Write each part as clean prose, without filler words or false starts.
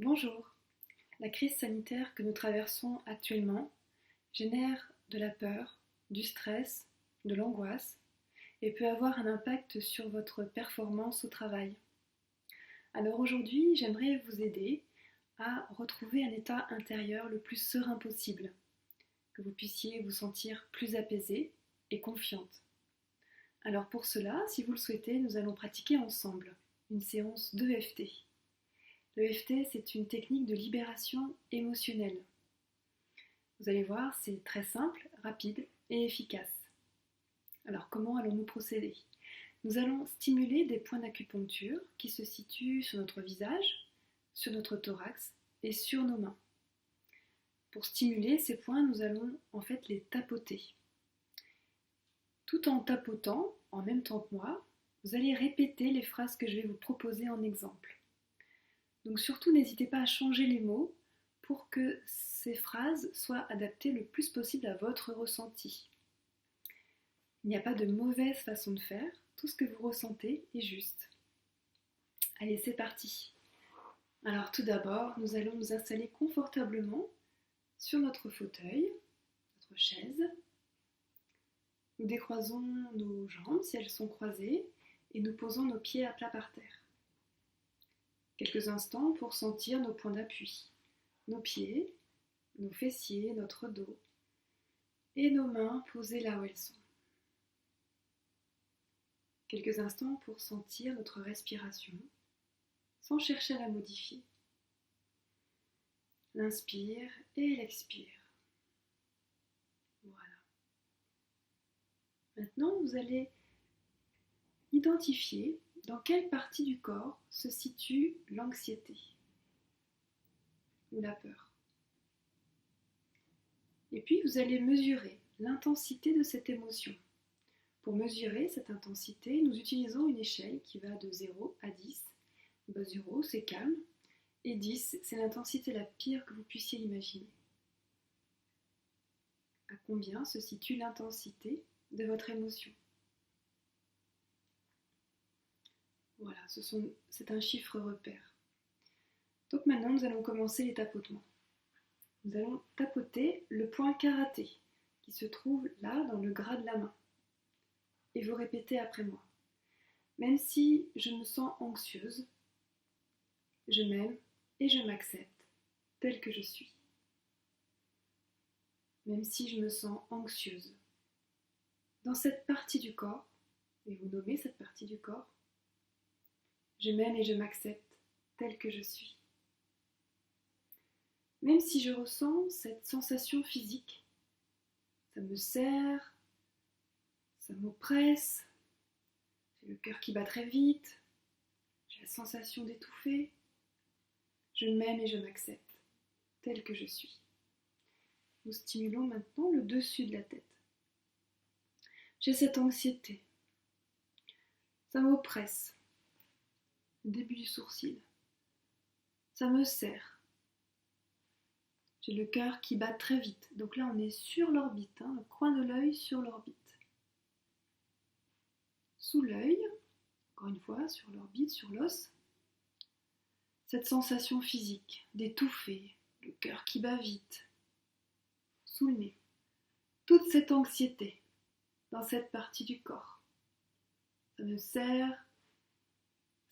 Bonjour. La crise sanitaire que nous traversons actuellement génère de la peur, du stress, de l'angoisse et peut avoir un impact sur votre performance au travail. Alors aujourd'hui, j'aimerais vous aider à retrouver un état intérieur le plus serein possible, que vous puissiez vous sentir plus apaisée et confiante. Alors pour cela, si vous le souhaitez, nous allons pratiquer ensemble une séance d'EFT. L'EFT, c'est une technique de libération émotionnelle. Vous allez voir, c'est très simple, rapide et efficace. Alors comment allons-nous procéder? Nous allons stimuler des points d'acupuncture qui se situent sur notre visage, sur notre thorax et sur nos mains. Pour stimuler ces points, nous allons en fait les tapoter. Tout en tapotant, en même temps que moi, vous allez répéter les phrases que je vais vous proposer en exemple. Donc surtout, n'hésitez pas à changer les mots pour que ces phrases soient adaptées le plus possible à votre ressenti. Il n'y a pas de mauvaise façon de faire, tout ce que vous ressentez est juste. Allez, c'est parti. Alors tout d'abord, nous allons nous installer confortablement sur notre fauteuil, notre chaise. Nous décroisons nos jambes si elles sont croisées et nous posons nos pieds à plat par terre. Quelques instants pour sentir nos points d'appui, nos pieds, nos fessiers, notre dos et nos mains posées là où elles sont. Quelques instants pour sentir notre respiration sans chercher à la modifier. L'inspire et l'expire. Voilà. Maintenant, vous allez identifier dans quelle partie du corps se situe l'anxiété ou la peur. Et puis, vous allez mesurer l'intensité de cette émotion. Pour mesurer cette intensité, nous utilisons une échelle qui va de 0 à 10. 0, c'est calme, et 10, c'est l'intensité la pire que vous puissiez imaginer. À combien se situe l'intensité de votre émotion? Voilà, c'est un chiffre repère. Donc maintenant, nous allons commencer les tapotements. Nous allons tapoter le point karaté qui se trouve là dans le gras de la main. Et vous répétez après moi. Même si je me sens anxieuse, je m'aime et je m'accepte telle que je suis. Même si je me sens anxieuse. Dans cette partie du corps, et vous nommez cette partie du corps, je m'aime et je m'accepte telle que je suis. Même si je ressens cette sensation physique, ça me serre, ça m'oppresse, j'ai le cœur qui bat très vite, j'ai la sensation d'étouffer, je m'aime et je m'accepte telle que je suis. Nous stimulons maintenant le dessus de la tête. J'ai cette anxiété, ça m'oppresse, le début du sourcil, ça me serre. J'ai le cœur qui bat très vite. Donc là, on est sur l'orbite, le coin de l'œil sur l'orbite. Sous l'œil, encore une fois, sur l'orbite, sur l'os, cette sensation physique d'étouffer, le cœur qui bat vite. Sous le nez, toute cette anxiété dans cette partie du corps. Ça me serre,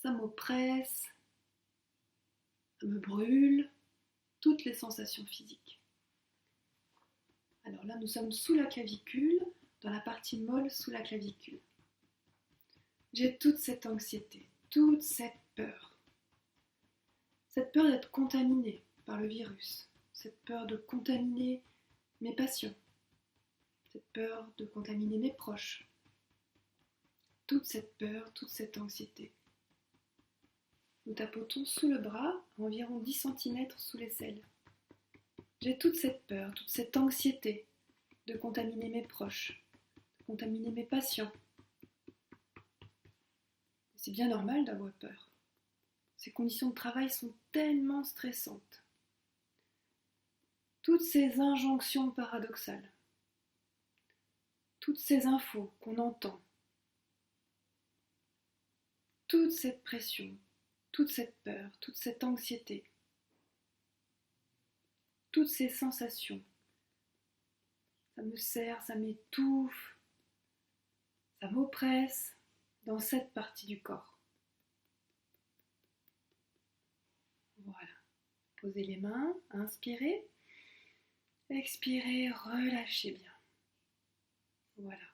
ça m'oppresse, ça me brûle. Toutes les sensations physiques. Alors là, nous sommes sous la clavicule, dans la partie molle sous la clavicule. J'ai toute cette anxiété, toute cette peur. Cette peur d'être contaminée par le virus, cette peur de contaminer mes patients, cette peur de contaminer mes proches. Toute cette peur, toute cette anxiété. Nous tapotons sous le bras, à environ 10 cm sous l'aisselle. J'ai toute cette peur, toute cette anxiété de contaminer mes proches, de contaminer mes patients. C'est bien normal d'avoir peur. Ces conditions de travail sont tellement stressantes. Toutes ces injonctions paradoxales, toutes ces infos qu'on entend, toute cette pression, toute cette peur, toute cette anxiété, toutes ces sensations. Ça me serre, ça m'étouffe, ça m'oppresse dans cette partie du corps. Voilà. Posez les mains, inspirez, expirez, relâchez bien. Voilà.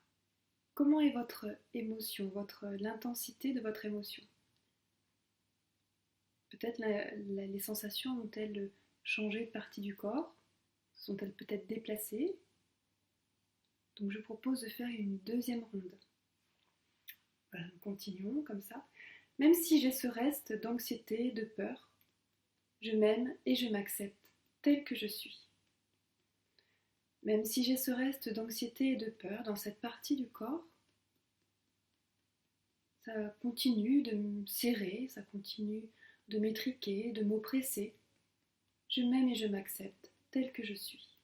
Comment est votre émotion, l'intensité de votre émotion? Peut-être les sensations ont-elles changé de partie du corps? Sont-elles peut-être déplacées? Donc je propose de faire une deuxième ronde. Voilà, nous continuons comme ça. Même si j'ai ce reste d'anxiété, de peur, je m'aime et je m'accepte tel que je suis. Même si j'ai ce reste d'anxiété et de peur dans cette partie du corps, ça continue de me serrer, ça continue de m'étriquer, de m'oppresser. Je m'aime et je m'accepte tel que je suis.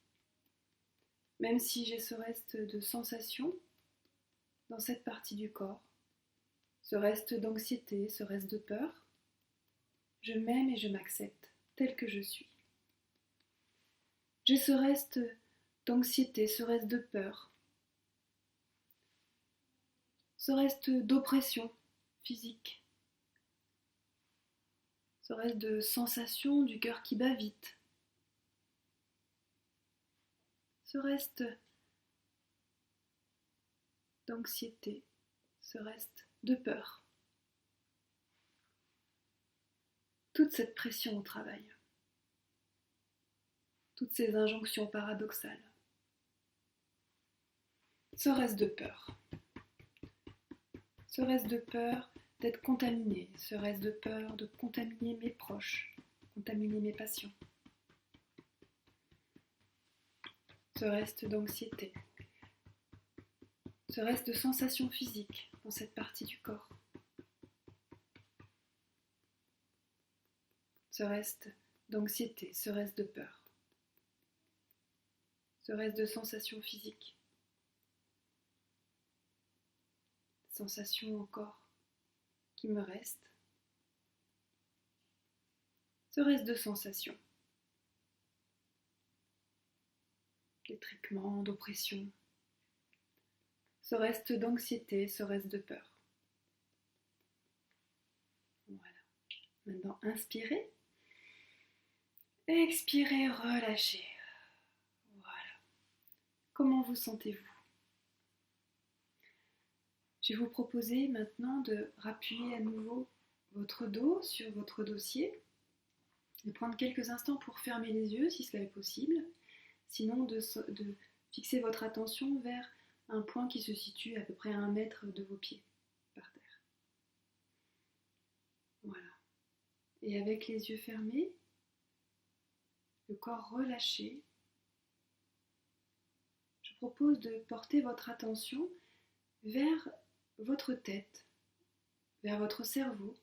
Même si j'ai ce reste de sensation dans cette partie du corps, ce reste d'anxiété, ce reste de peur, je m'aime et je m'accepte tel que je suis. J'ai ce reste d'anxiété, ce reste de peur, ce reste d'oppression physique, ce reste de sensation du cœur qui bat vite, ce reste d'anxiété, ce reste de peur. Toute cette pression au travail, toutes ces injonctions paradoxales, ce reste de peur. Ce reste de peur d'être contaminé, ce reste de peur de contaminer mes proches, contaminer mes patients. Ce reste d'anxiété, ce reste de sensations physiques dans cette partie du corps. Ce reste d'anxiété, ce reste de peur, ce reste de sensations physiques, sensations encore qui me restent, ce reste de sensations, d'étriquement, d'oppression, ce reste d'anxiété, ce reste de peur. Voilà. Maintenant, inspirez. Expirez, relâchez. Voilà. Comment vous sentez-vous? Je vais vous proposer maintenant de rappuyer à nouveau votre dos sur votre dossier, de prendre quelques instants pour fermer les yeux si cela est possible, sinon de fixer votre attention vers un point qui se situe à peu près à 1 mètre de vos pieds par terre. Voilà. Et avec les yeux fermés, le corps relâché, je propose de porter votre attention vers votre tête, vers votre cerveau,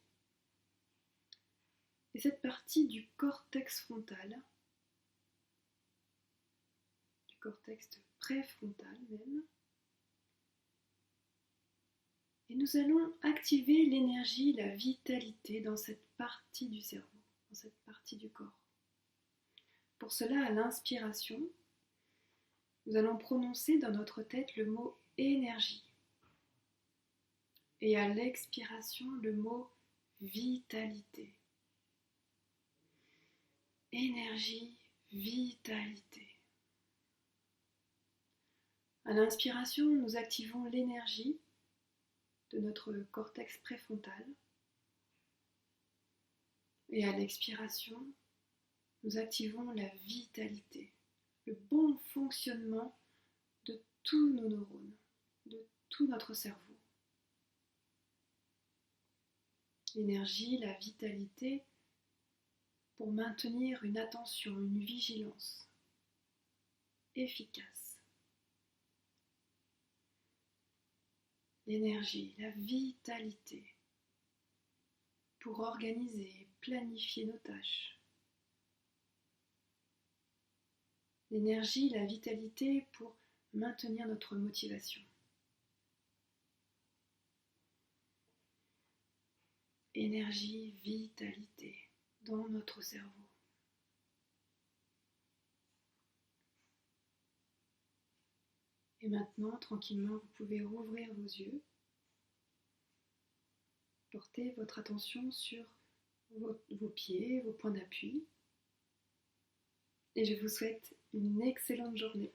et cette partie du cortex frontal, du cortex préfrontal même, et nous allons activer l'énergie, la vitalité dans cette partie du cerveau, dans cette partie du corps. Pour cela, à l'inspiration, nous allons prononcer dans notre tête le mot énergie. Et à l'expiration, le mot vitalité. Énergie, vitalité. À l'inspiration, nous activons l'énergie de notre cortex préfrontal. Et à l'expiration, nous activons la vitalité, le bon fonctionnement de tous nos neurones, de tout notre cerveau. L'énergie, la vitalité, pour maintenir une attention, une vigilance efficace. L'énergie, la vitalité, pour organiser et planifier nos tâches. L'énergie, la vitalité pour maintenir notre motivation. Énergie, vitalité dans notre cerveau. Et maintenant, tranquillement, vous pouvez rouvrir vos yeux. Portez votre attention sur vos pieds, vos points d'appui. Et je vous souhaite une excellente journée.